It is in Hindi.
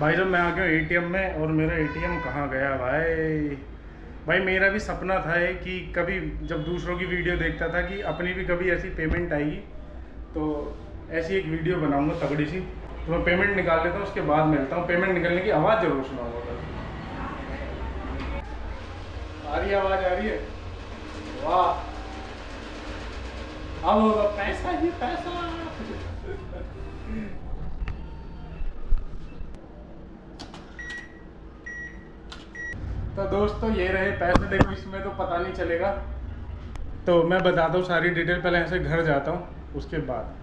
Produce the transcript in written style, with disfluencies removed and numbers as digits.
भाई जब मैं आ गया एटीएम में और मेरा एटीएम कहाँ गया भाई मेरा भी सपना था ये कि कभी जब दूसरों की वीडियो देखता था कि अपनी भी कभी ऐसी पेमेंट आएगी तो ऐसी एक वीडियो बनाऊंगा तगड़ी सी। तो मैं पेमेंट निकाल लेता हूँ, उसके बाद मिलता हूँ। पेमेंट निकलने की आवाज़ जरूर सुनाऊंगा। आ रही है, आवाज़ आ रही है। वाह, अब होगा पैसा ही पैसा। तो दोस्तों ये रहे पैसे, देखो इसमें तो पता नहीं चलेगा। तो मैं बताता हूँ सारी डिटेल, पहले ऐसे घर जाता हूँ उसके बाद।